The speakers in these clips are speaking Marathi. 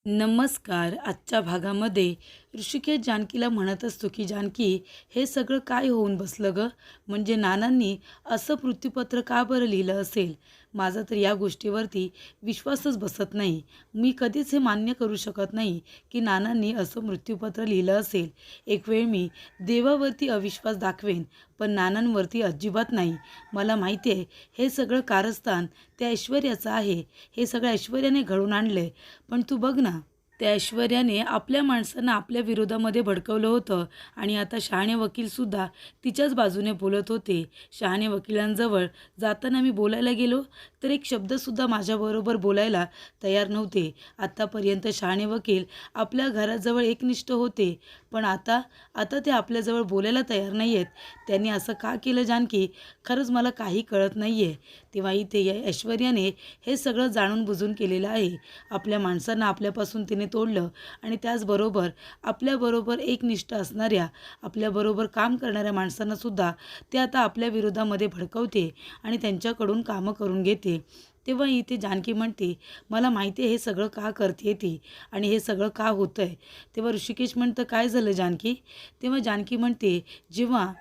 नमस्कार. आजच्या भागामध्ये ऋषिकेश जानकीला म्हणत असतो की जानकी, हे सगळं काय होऊन बसलं गं? म्हणजे नानांनी असं मृत्यूपत्र का बरं लिहिलं असेल? माझा तर या गोष्टीवरती विश्वासच बसत नाही. मी कधीच हे मान्य करू शकत नाही की नानांनी असं मृत्यूपत्र लिहिलं असेल. एक वेळ मी देवावरती अविश्वास दाखवेन, पण नानांवरती अजिबात नाही. मला माहिती आहे हे सगळं कारस्थान त्या ऐश्वर्याचं आहे. हे सगळं ऐश्वर्याने घडवून आणलं. पण तू बघ ना, त्या ऐश्वर्याने आपल्या माणसांना आपल्या विरोधामध्ये भडकवलं होतं आणि आता शहाणे वकीलसुद्धा तिच्याच बाजूने बोलत होते. शहाणे वकिलांजवळ जाताना मी बोलायला गेलो तर एक शब्दसुद्धा माझ्याबरोबर बोलायला तयार नव्हते. आत्तापर्यंत शहाणे वकील आपल्या घराजवळ एकनिष्ठ होते, पण आता आता ते आपल्याजवळ बोलायला तयार नाही आहेत. त्यांनी असं का केलं जानकी? खरंच मला काही कळत नाही आहे. तेव्हा इथे या ऐश्वर्याने हे सगळं जाणून बुजून केलेलं आहे. आपल्या माणसांना आपल्यापासून तिने तोडलं आणि त्याचबरोबर आपल्याबरोबर एकनिष्ठ असणाऱ्या, आपल्याबरोबर काम करणाऱ्या माणसांनासुद्धा ते आता आपल्या विरोधामध्ये भडकवते आणि त्यांच्याकडून कामं करून घेते. तेव्हा इथे जानकी म्हणते, मला माहिती आहे हे सगळं का करते ती आणि हे सगळं का होतं आहे. तेव्हा ऋषिकेश म्हणतं, काय झालं जानकी? तेव्हा जानकी म्हणते, जेव्हा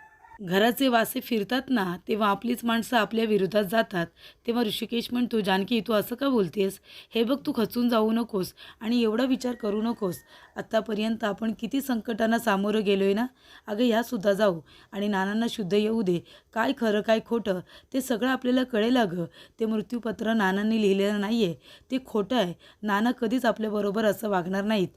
घराचे वासे फिरतात ना, तेव्हा आपलीच माणसं आपल्या विरोधात जातात. तेव्हा ऋषिकेश म्हणतो, जानकी तू असं का बोलतेस? हे बघ, तू खचून जाऊ नकोस आणि एवढा विचार करू नकोस. आत्तापर्यंत आपण किती संकटांना सामोरं गेलो आहे ना. अगं ह्यासुद्धा जाऊ आणि नानांना शुद्ध येऊ दे. काय खरं काय खोटं ते सगळं आपल्याला कळेल. अगं ते मृत्यूपत्र नानांनी लिहिलेलं नाही आहे, ते खोटं आहे. नाना कधीच आपल्याबरोबर असं वागणार नाहीत.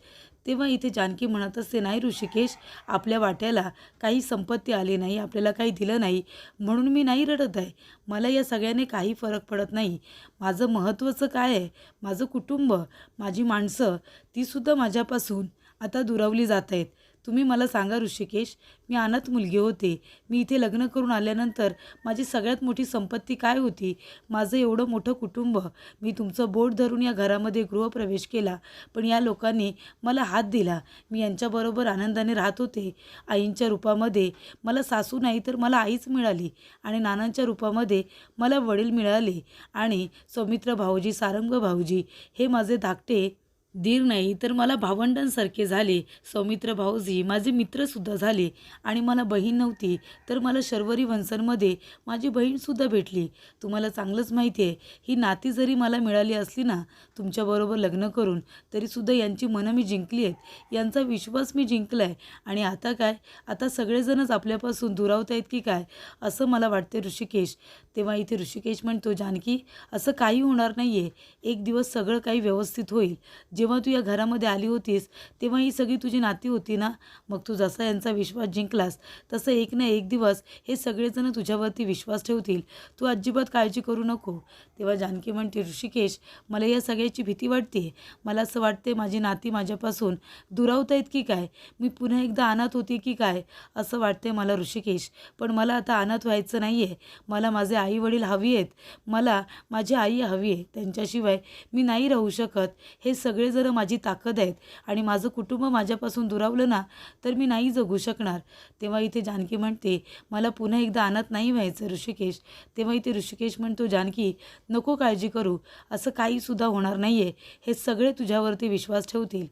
तेव्हा इथे जानकी म्हणत असते, नाही ऋषिकेश, आपल्या वाट्याला काही संपत्ती आली नाही, आपल्याला काही दिलं नाही म्हणून मी नाही रडत आहे. मला या सगळ्याने काही फरक पडत नाही. माझं महत्त्वाचं काय आहे? माझं कुटुंब, माझी माणसं, तीसुद्धा माझ्यापासून आता दुरावली जात आहेत. तुम्ही मला सांगा ऋषिकेश, मी अनाथ मुलगी होते. मी इथे लग्न करून आल्यानंतर माझी सगळ्यात मोठी संपत्ती काय होती? माझं एवढं मोठं कुटुंब. मी तुमचं बोट धरून या घरामध्ये गृहप्रवेश केला, पण या लोकांनी मला हात दिला. मी यांच्याबरोबर आनंदाने राहत होते. आईंच्या रूपामध्ये मला सासू नाही तर मला आईच मिळाली आणि नानांच्या रूपामध्ये मला वडील मिळाले आणि सौमित्र भाऊजी, सारंग भाऊजी हे माझे धाकटे दीर नाही तर मला भावंडांसारखे झाले. सौमित्र भाऊजी माझे मित्रसुद्धा झाले आणि मला बहीण नव्हती तर मला शर्वरी वंशांमध्ये माझी बहीणसुद्धा भेटली. तुम्हाला चांगलंच माहिती आहे, ही नाती जरी मला मिळाली असली ना तुमच्याबरोबर लग्न करून, तरीसुद्धा यांची मनं मी जिंकली आहेत, यांचा विश्वास मी जिंकला आहे. आणि आता काय? आता सगळेजणच आपल्यापासून दुरावत आहेत की काय, असं मला वाटते ऋषिकेश. तेव्हा इथे ऋषिकेश म्हणतो, जानकी असं काही होणार नाही आहे. एक दिवस सगळं काही व्यवस्थित होईल. जेव्हा तू या घरामध्ये आली होतीस तेव्हा ही सगळी तुझी नाती होती ना, मग तू जसा यांचा विश्वास जिंकलास तसं एक ना एक दिवस हे सगळेजण तुझ्यावरती विश्वास ठेवतील. तू अजिबात काळजी करू नको. तेव्हा जानकी म्हणते, ऋषिकेश मला या सगळ्याची भीती वाटते. मला असं वाटते माझी नाती माझ्यापासून दुरावत आहेत की काय, मी पुन्हा एकदा अनाथ होते की काय, असं वाटते मला ऋषिकेश. पण मला आता अनाथ व्हायचं नाही आहे. मला माझे आई वडील हवी आहेत. मला माझी आई हवी आहे. त्यांच्याशिवाय मी नाही राहू शकत. हे सगळे जर माझी ताकद आहेत आणि माझं कुटुंब माझ्यापासून दुरावलं ना तर मी नाही जगू शकणार. तेव्हा इथे जानकी म्हणते, मला पुन्हा एकदा अनाथ नाही व्हायचं ऋषिकेश. तेव्हा इथे ऋषिकेश म्हणतो, जानकी नको काळजी करू, असं काहीसुद्धा होणार नाही आहे. हे सगळे तुझ्यावरती विश्वास ठेवतील.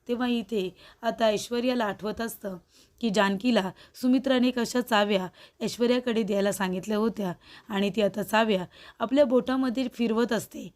तेव्हा इथे आता ऐश्वर्याला आठवत असतं की जानकीला सुमित्राने कशा चाव्या ऐश्वर्याकडे द्यायला सांगितल्या होत्या आणि ती आता चाव्या आपल्या बोटामध्ये फिरवत असते.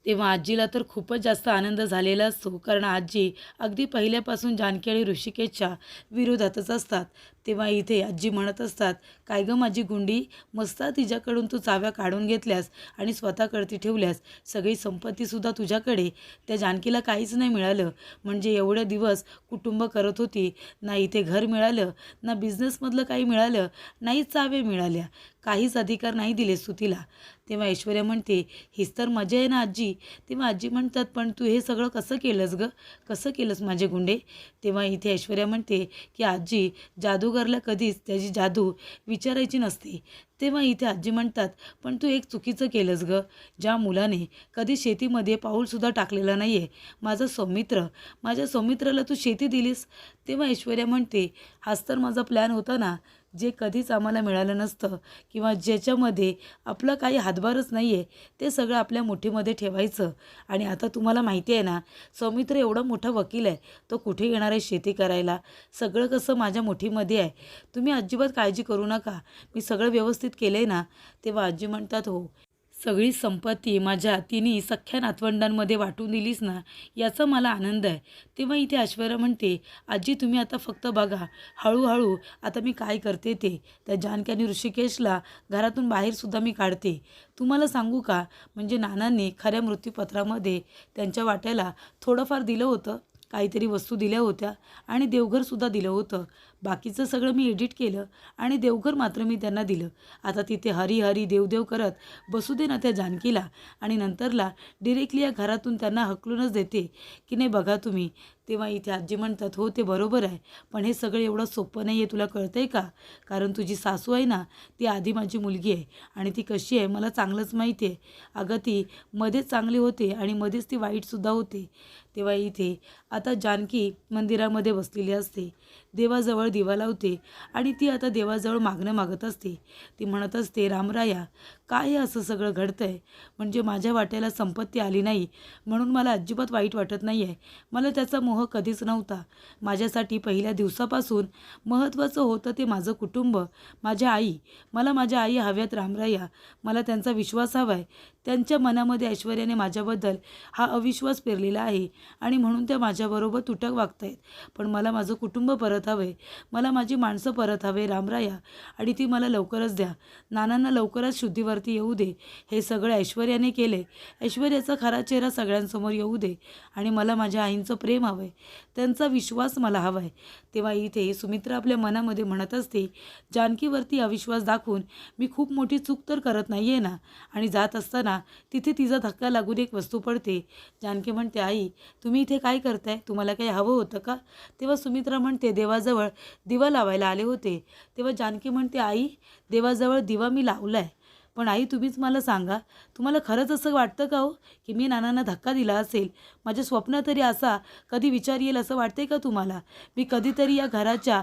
तेव्हा आजीला तर खूपच जास्त आनंद झालेला असतो, कारण आजी अगदी पहिल्यापासून जानकी आणि ऋषिकेशच्या विरोधातच असतात. तेव्हा इथे आजी म्हणत असतात, काय गं माझी गुंडी, मस्त तिच्याकडून तू चाव्या काढून घेतल्यास आणि स्वतःकडती ठेवल्यास. सगळी संपत्तीसुद्धा तुझ्याकडे. त्या जानकीला काहीच नाही मिळालं. म्हणजे एवढे दिवस कुटुंब करत होती, ना इथे घर मिळालं, ना बिझनेसमधलं काही मिळालं, नाही चाव्या मिळाल्या, काहीच अधिकार नाही दिलेस तू तिला. तेव्हा ऐश्वर्या म्हणते, हीच तर मजा आहे ना आजी. तेव्हा आजी म्हणतात, पण तू हे सगळं कसं केलंस गं, कसं केलंस माझे गुंडे? तेव्हा इथे ऐश्वर्या म्हणते की आजी, जादूगारला कधीच त्याची जादू विचारायची नसते. तेव्हा इथे आजी म्हणतात, पण तू एक चुकीचं केलंस गं. ज्या मुलाने कधी शेतीमध्ये पाऊलसुद्धा टाकलेलं नाही आहे, माझा सौमित्र, माझ्या सौमित्राला तू शेती दिलीस. तेव्हा ऐश्वर्या म्हणते, हाच तर माझा प्लॅन होता ना. जे कधीच आम्हाला मिळालं नसतं किंवा ज्याच्यामध्ये आपला काही हातभारच नाही आहे, ते सगळं आपल्या मुठीमध्ये ठेवायचं. आणि आता तुम्हाला माहिती आहे ना, सौमित्र एवढा मोठा वकील आहे, तो कुठे येणार आहे शेती करायला. सगळं कसं माझ्या मुठीमध्ये आहे. तुम्ही अजिबात काळजी करू नका, मी सगळं व्यवस्थित केलं आहे ना. तेव्हा आजी म्हणतात, हो, सगळी संपत्ती माझ्या तिन्ही सख्ख्या नातवंडांमध्ये वाटून दिलीस ना, याचा मला आनंद आहे. तेव्हा इथे ऐश्वर्या म्हणते, आजी तुम्ही आता फक्त बघा, हळूहळू आता मी काय करते ते. त्या जानकी आणि ऋषिकेशला घरातून बाहेरसुद्धा मी काढते. तुम्हाला सांगू का, म्हणजे नानांनी खऱ्या मृत्यूपत्रामध्ये त्यांच्या वाट्याला थोडंफार दिलं होतं, काहीतरी वस्तू दिल्या होत्या आणि देवघरसुद्धा दिलं होतं. बाकीचं सगळं मी एडिट केलं आणि देवघर मात्र मी त्यांना दिलं. आता तिथे हरी हरी देवदेव करत बसू दे ना त्या जानकीला, आणि नंतरला डिरेक्टली या घरातून त्यांना हकलूनच देते की नाही बघा तुम्ही. तेव्हा इथे आजी म्हणतात, हो ते बरोबर आहे, पण हे सगळं एवढं सोपं नाही आहे, तुला कळतं आहे का. कारण तुझी सासू आहे ना, ती आधी माझी मुलगी आहे आणि ती कशी आहे मला चांगलंच माहिती आहे. अगं ती मध्येच चांगली होते आणि मध्येच ती वाईटसुद्धा होते. तेव्हा इथे आता जानकी मंदिरामध्ये बसलेली असते, देवाजवळ दिवा लावते आणि ती आता देवाजवळ मागणं मागत असते. ती म्हणत असते, रामराया, काय हे असं सगळं घडतं आहे. म्हणजे माझ्या वाट्याला संपत्ती आली नाही म्हणून मला अजिबात वाईट वाटत नाही आहे. मला त्याचा मोह कधीच नव्हता. माझ्यासाठी पहिल्या दिवसापासून महत्त्वाचं होतं ते माझं कुटुंब, माझ्या आई. मला माझ्या आई हव्यात रामराया, मला त्यांचा विश्वास हवा आहे. त्यांच्या मनामध्ये ऐश्वर्याने माझ्याबद्दल हा अविश्वास पेरलेला आहे आणि म्हणून त्या माझ्याबरोबर तुटक वागत आहेत. पण मला माझं कुटुंब परत हवे, मला माझी माणसं परत हवे रामराया, आणि ती मला लवकरच द्या. नानांना लवकरच शुद्धीवरती येऊ दे. हे सगळं ऐश्वर्याने केले. ऐश्वर्याचा खरा चेहरा सगळ्यांसमोर येऊ दे आणि मला माझ्या आईंचं प्रेम हवं आहे, त्यांचा विश्वास मला हवा आहे. तेव्हा इथे सुमित्रा आपल्या मनामध्ये म्हणत असते, जानकीवरती अविश्वास दाखवून मी खूप मोठी चूक तर करत नाही आहे ना. आणि जात असताना तिथे तिचा धक्का लागून एक वस्तू पडते. जानकी म्हणते, आई तुम्ही इथे काय करताय, तुम्हाला काही हवं होतं का. तेव्हा सुमित्रा म्हणते, देवाजवळ दिवा लावायला आले होते. तेव्हा जानकी म्हणते, आई देवाजवळ दिवा मी लावला आहे, पण आई तुम्हीच मला सांगा, तुम्हाला खरंच असं वाटतं का हो की मी नानांना धक्का दिला असेल. माझ्या स्वप्नात तरी असा कधी विचार येईल असं वाटतंय का तुम्हाला. मी कधीतरी या घराच्या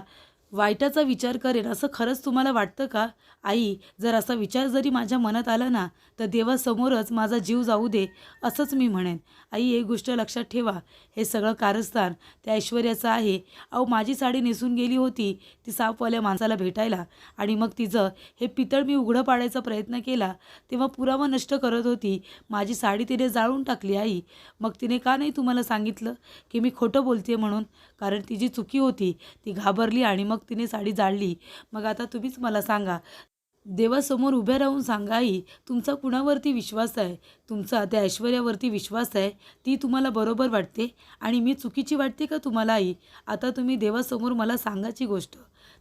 वाईटाचा विचार करेन असं खरंच तुम्हाला वाटतं का. आई जर असा विचार जरी माझ्या मनात आला ना, तर देवासमोरच माझा जीव जाऊ दे असंच मी म्हणेन. आई एक गोष्ट लक्षात ठेवा, हे सगळं कारस्थान त्या ऐश्वर्याचं आहे. अहो माझी साडी नेसून गेली होती ती सापवाल्या माणसाला भेटायला, आणि मग तिचं हे पितळ मी उघडं पाडायचा प्रयत्न केला तेव्हा पुरावा नष्ट करत होती. माझी साडी तिने जाळून टाकली. आई मग तिने का नाही तुम्हाला सांगितलं की मी खोटं बोलते म्हणून. कारण तिची चुकी होती, ती घाबरली आणि मग तिने साडी जाळली. मग आता तुम्हीच मला सांगा, देवासमोर उभ्या राहून सांगा, आई तुमचा कुणावरती विश्वास आहे. तुमचा त्या ऐश्वर्यावरती विश्वास आहे, ती तुम्हाला बरोबर वाटते आणि मी चुकीची वाटते का तुम्हाला. आई आता तुम्ही देवासमोर मला सांगायची गोष्ट.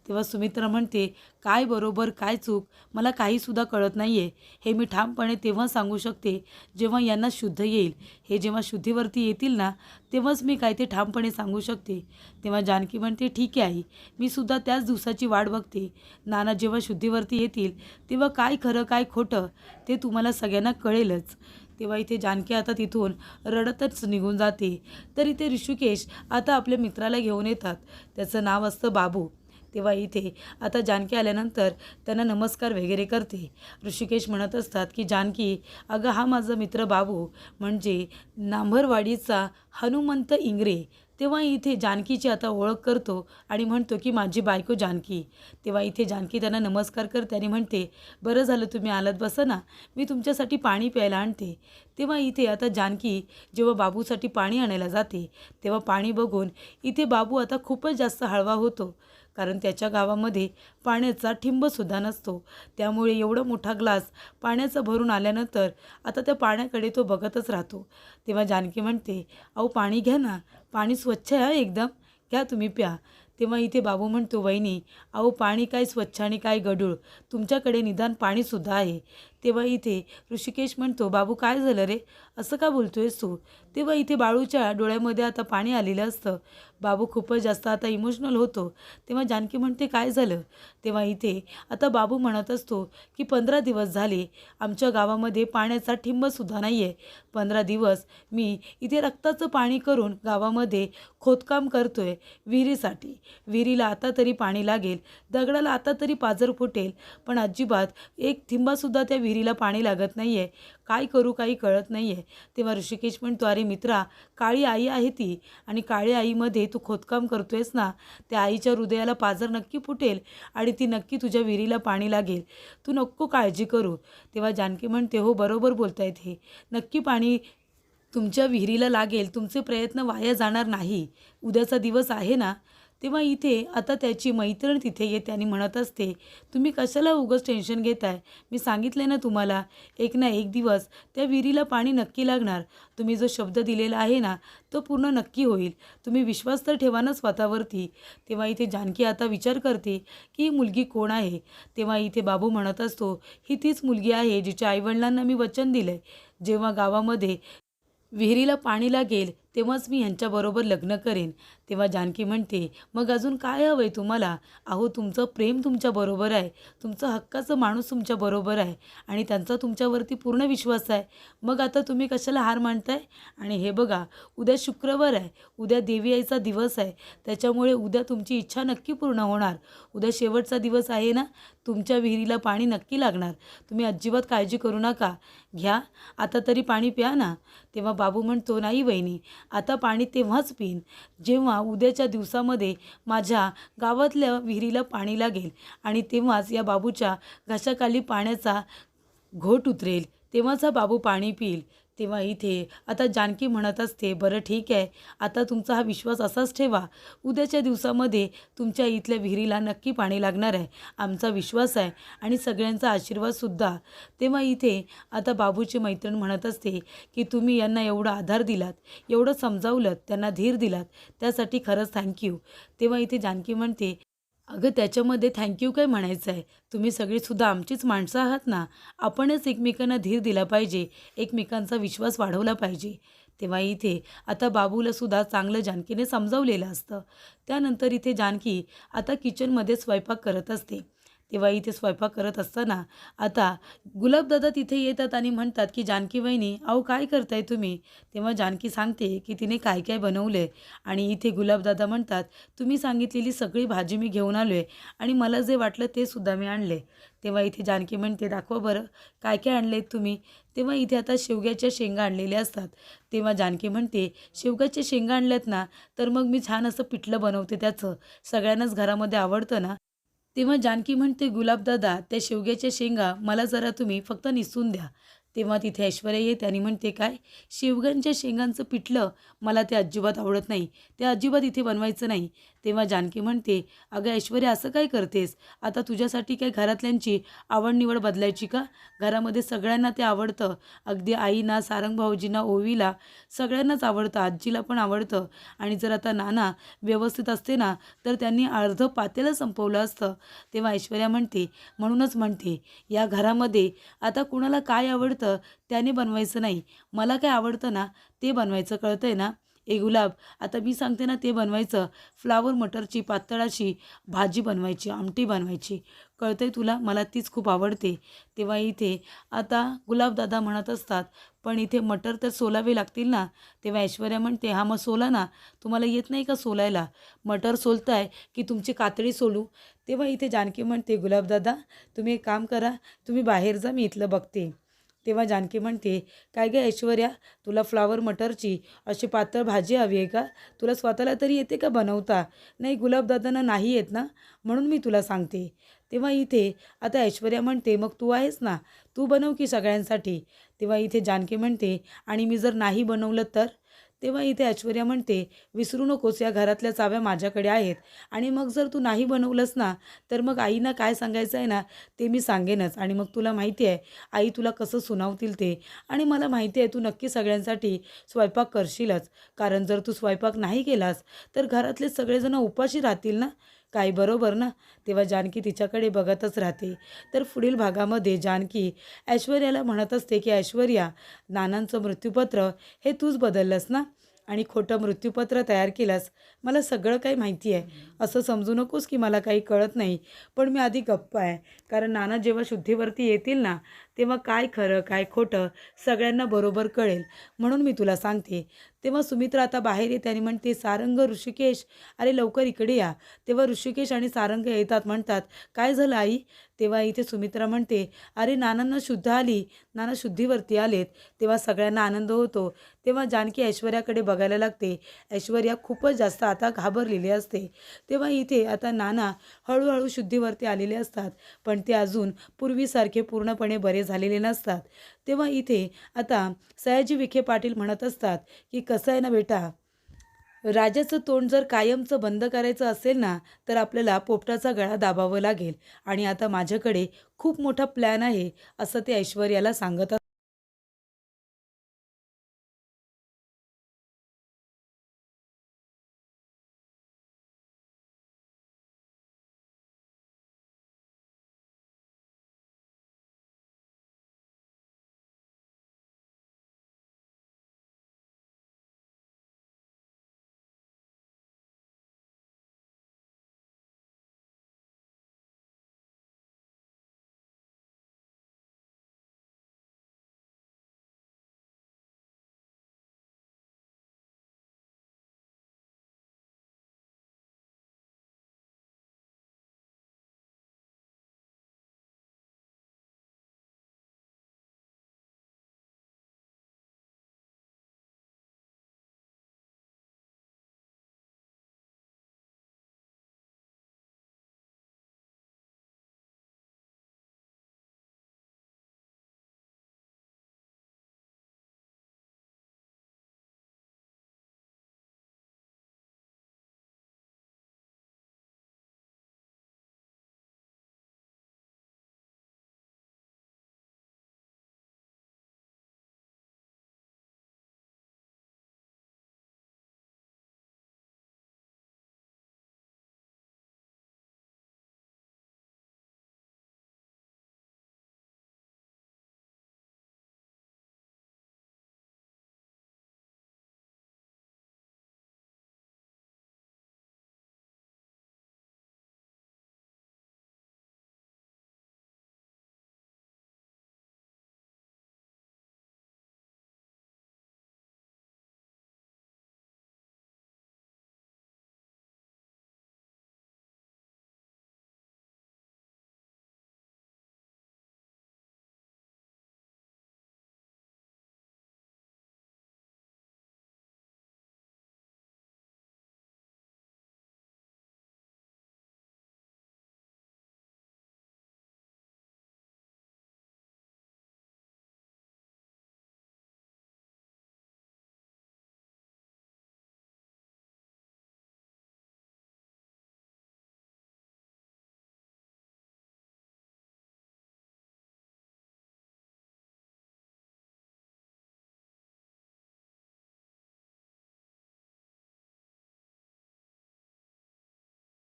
तेव्हा सुमित्रा म्हणते, काय बरोबर काय चूक मला काहीसुद्धा कळत नाही आहे. हे मी ठामपणे तेव्हा सांगू शकते जेव्हा यांना शुद्ध येईल. हे जेव्हा शुद्धीवरती येतील ना, तेव्हाच मी काय ते ठामपणे सांगू शकते. तेव्हा जानकी म्हणते, ठीक आहे आई, मी सुद्धा त्याच दिवसाची वाट बघते. नाना जेव्हा शुद्धीवरती येतील तेव्हा काय खरं काय खोटं ते तुम्हाला सगळ्यांना कळेलच. तेव्हा इथे जानकी आता तिथून रडतच निघून जाते. तर इथे ऋषिकेश आता आपल्या मित्राला घेऊन येतात. त्याचं नाव असतं बाबू. तेव्हा इथे आता जानकी आल्यानंतर त्यांना नमस्कार वगैरे करते. ऋषिकेश म्हणत असतात की जानकी, अगं हा माझा मित्र बाबू म्हणजे नांभरवाडीचा हनुमंत इंगरे. तेव्हा इथे जानकीची आता ओळख करतो आणि म्हणतो की माझी बायको जानकी. तेव्हा इथे जानकी त्यांना नमस्कार करते आणि म्हणते, बरं झालं तुम्ही आलात, बसा ना, मी तुमच्यासाठी पाणी प्यायला आणते. तेव्हा इथे आता जानकी जेव्हा बाबूसाठी पाणी आणायला जाते तेव्हा पाणी बघून इथे बाबू आता खूपच जास्त हळवा होतो. कारण त्याच्या गावामध्ये पाण्याचा ठिंबसुद्धा नसतो. त्यामुळे एवढा मोठा ग्लास पाण्याचा भरून आल्यानंतर आता त्या पाण्याकडे तो बघतच राहतो. तेव्हा जानकी म्हणते, अहो पाणी घ्या ना, पाणी स्वच्छ आहे एकदम, घ्या तुम्ही प्या. तेव्हा इथे बाबू म्हणतो, वहिनी अहो पाणी काय स्वच्छ आणि काय गढूळ, तुमच्याकडे निदान पाणीसुद्धा आहे. तेव्हा इथे ऋषिकेश म्हणतो, बाबू काय झालं रे, असं का बोलतोयस तू? तेव्हा इथे बाळूच्या डोळ्यामध्ये आता पाणी आलेलं असतं. बाबू खूपच जास्त आता इमोशनल होतो. तेव्हा जानकी म्हणते, काय झालं? तेव्हा इथे आता बाबू म्हणत असतो की 15 दिवस झाले आमच्या गावामध्ये पाण्याचा ठिंबसुद्धा नाही आहे. 15 दिवस मी इथे रक्ताचं पाणी करून गावामध्ये खोदकाम करतोय विहिरीसाठी. विहिरीला आता तरी पाणी लागेल, दगडाला आता तरी पाझर फुटेल, पण अजिबात एक थिंबासुद्धा त्या विहिरीला पाणी लागत नाही आहे. काय करू काही कळत नाही आहे. तेव्हा ऋषिकेश म्हणतो, अरे मित्रा, काळी आई आहे ती, आणि काळ्या आईमध्ये तू खोदकाम करतोयस ना, त्या आईच्या हृदयाला पाझर नक्की फुटेल आणि ती नक्की तुझ्या विहिरीला पाणी लागेल. तू नको काळजी करू. तेव्हा जानकी म्हणते, हो बरोबर बोलतायत हे, नक्की पाणी तुमच्या विहिरीला लागेल, तुमचे प्रयत्न वाया जाणार नाही. उद्याचा दिवस आहे ना. तेव्हा इथे आता त्याची मैत्रीण तिथे येते आणि म्हणत असते, तुम्ही कशाला उगाच टेन्शन घेताय? मी सांगितले ना तुम्हाला, एक ना एक दिवस त्या विहिरीला पाणी नक्की लागणार. तुम्ही जो शब्द दिलेला आहे ना, तो पूर्ण नक्की होईल. तुम्ही विश्वास तर ठेवा ना स्वतःवरती. तेव्हा इथे जानकी आता विचार करते की ही मुलगी कोण आहे. तेव्हा इथे बाबू म्हणत असतो, ही तीच मुलगी आहे जिच्या आईवडिलांना मी वचन दिलं, जेव्हा गावामध्ये विहिरीला पाणी लागेल तेव्हाच मी ह्यांच्याबरोबर लग्न करेन. तेव्हा जानकी म्हणते, मग अजून काय हवं आहे तुम्हाला? अहो, तुमचं प्रेम तुमच्याबरोबर आहे, तुमचं हक्काचं माणूस तुमच्याबरोबर आहे आणि त्यांचा तुमच्यावरती पूर्ण विश्वास आहे. मग आता तुम्ही कशाला हार मानताय? आणि हे बघा, उद्या शुक्रवार आहे, उद्या देवी आईचा दिवस आहे, त्याच्यामुळे उद्या तुमची इच्छा नक्की पूर्ण होणार. उद्या शेवटचा दिवस आहे ना, तुमच्या विहिरीला पाणी नक्की लागणार. तुम्ही अजिबात काळजी करू नका. घ्या, आता तरी पाणी प्या ना. तेव्हा बाबू म्हणतो, नाही वहिनी, आता पाणी तेव्हाच पिईन जेव्हा उद्याच्या दिवसामध्ये माझ्या गावातल्या विहिरीला पाणी लागेल आणि तेव्हाच या बाबूच्या घशाखाली पाण्याचा घोट उतरेल, तेव्हाच हा बाबू पाणी पिईल. तेव्हा इथे आता जानकी म्हणत असते, बरं ठीक आहे, आता तुमचा हा विश्वास असाच ठेवा. उद्याच्या दिवसामध्ये तुमच्या इथल्या विहिरीला नक्की पाणी लागणार आहे, आमचा विश्वास आहे आणि सगळ्यांचा आशीर्वादसुद्धा. तेव्हा इथे आता बाबूची मैत्रीण म्हणत असते की तुम्ही यांना एवढा आधार दिलात, एवढं समजावलं, त्यांना धीर दिलात, त्यासाठी खरंच थँक्यू. तेव्हा इथे जानकी म्हणते, अगं त्याच्यामध्ये थँक्यू काय म्हणायचं आहे? तुम्ही सगळीसुद्धा आमचीच माणसं आहात ना. आपणच एकमेकांना धीर दिला पाहिजे, एकमेकांचा विश्वास वाढवला पाहिजे. तेव्हा इथे आता बाबूलासुद्धा चांगलं जानकीने समजावलेलं असतं. त्यानंतर इथे जानकी आता किचनमध्ये स्वयंपाक करत असते. तेव्हा इथे स्वयंपाक करत असताना आता गुलाबदादा तिथे येतात आणि म्हणतात की जानकी वहिनी, अहो काय करताय तुम्ही? तेव्हा जानकी सांगते की तिने काय काय बनवलं आहे आणि इथे गुलाबदादा म्हणतात, तुम्ही सांगितलेली सगळी भाजी मी घेऊन आलो आहे आणि मला जे वाटलं ते सुद्धा मी आणले. तेव्हा इथे जानकी म्हणते, दाखवा बरं काय काय आणले तुम्ही? तेव्हा इथे आता शेवग्याच्या शेंगा आणलेल्या असतात. तेव्हा जानकी म्हणते, शेवग्याच्या शेंगा आणल्यात ना, तर मग मी छान असं पिठलं बनवते त्याचं, सगळ्यांनाच घरामध्ये आवडतं ना. तेव्हा जानकी म्हणते, गुलाबदादा त्या शेवग्याच्या शेंगा मला जरा तुम्ही फक्त निसून द्या. तेव्हा तिथे ऐश्वर्या येते आणि म्हणते, काय शेवग्यांच्या शेंगांचं पिठलं? मला ते अजिबात आवडत नाही, ते अजिबात इथे बनवायचं नाही. तेव्हा जानकी म्हणते, अगं ऐश्वर्या असं काय करतेस? आता तुझ्यासाठी काय घरातल्यांची आवडनिवड बदलायची का? घरामध्ये सगळ्यांना ते आवडतं, अगदी आईना, सारंग भाऊजींना, ओवीला सगळ्यांनाच आवडतं, आजीला पण आवडतं. आणि जर आता नाना व्यवस्थित असते ना, तर त्यांनी अर्धं पातेलं संपवलं असतं. तेव्हा ऐश्वर्या म्हणते, म्हणूनच म्हणते या घरामध्ये आता कुणाला काय आवडतं त्याने बनवायचं नाही, मला काय आवडतं ना ते बनवायचं, कळतंय ना? ए गुलाब, आता मी सांगते ना ते बनवायचं, फ्लावर मटरची पातळ अशी भाजी बनवायची, आमटी बनवायची, कळतंय तुला? मला तीच खूप आवडते. तेव्हा इथे आता गुलाबदादा म्हणत असतात, पण इथे मटर तर सोलावे लागतील ना. तेव्हा ऐश्वर्या म्हणते, हा मग सोला ना, तुम्हाला येत नाही का सोलायला? मटर सोलताय की तुमची कातडी सोलू? तेव्हा इथे जानकी म्हणते, गुलाबदादा तुम्ही एक काम करा, तुम्ही बाहेर जा, मी इथलं बघते. तेव्हा जानकी म्हणते, काय गं ऐश्वर्या, तुला फ्लावर मटरची अशी पातळ भाजी हवी आहे का? तुला स्वतःला तरी येते का बनवता? नाही, गुलाबदादांना नाही येत ना, म्हणून मी तुला सांगते. तेव्हा इथे आता ऐश्वर्या म्हणते, मग तू आहेस ना, तू बनव की सगळ्यांसाठी. तेव्हा इथे जानकी म्हणते, आणि मी जर नाही बनवलं तर? तेव्हा इथे ऐश्वर्या म्हणते, विसरू नकोस या घरातल्या चाव्या माझ्याकडे आहेत, आणि मग जर तू नाही बनवलंस ना, तर मग आईना काय सांगायचं आहे ना ते मी सांगेनच. आणि मग तुला माहिती आहे आई तुला कसं सुनावतील ते, आणि मला माहिती आहे तू नक्की सगळ्यांसाठी स्वयंपाक करशीलच, कारण जर तू स्वयंपाक नाही केलास तर घरातले सगळेजण उपाशी राहतील ना. काय बरोबर ना? तेव्हा जानकी तिच्याकडे बघतच राहते. तर पुढील भागामध्ये जानकी ऐश्वर्याला म्हणत असते की ऐश्वर्या, नानांचं मृत्यूपत्र हे तूच बदललंस ना आणि खोटं मृत्यूपत्र तयार केलंस. मला सगळं काही माहिती आहे. असं समजू नकोस की मला काही कळत नाही. पण मी आधी गप्प आहे. कारण नाना जेव्हा शुद्धीवरती येतील ना, तेव्हा काय खरं काय खोटं सगळ्यांना बरोबर कळेल. म्हणून मी तुला सांगते. तेव्हा सुमित्रा आता बाहेर येते आणि म्हणते, सारंग, ऋषिकेश, अरे लवकर इकडे या. तेव्हा ऋषिकेश आणि सारंग येतात. म्हणतात, काय झालं आई? तेव्हा इथे सुमित्रा म्हणते, अरे नानांना शुद्ध आली, नाना शुद्धीवरती आलेत. तेव्हा सगळ्यांना आनंद होतो. तेव्हा जानकी ऐश्वर्याकडे बघायला लागते. ऐश्वर्या खूपच जास्त आता घाबरलेली असते. तेव्हा इथे आता नाना हळूहळू शुद्धीवरती आलेले असतात. पण ते अजून पूर्वीसारखे पूर्णपणे बरे झालेले नसतात. तेव्हा इथे आता सयाजी विखे पाटील म्हणत असतात की कसं आहे ना बेटा, राजाचं तोंड जर कायमचं बंद करायचं असेल ना, तर आपल्याला पोपटाचा गळा दाबावं लागेल. आणि आता माझ्याकडे खूप मोठा प्लॅन आहे, असं ते ऐश्वर्याला सांगत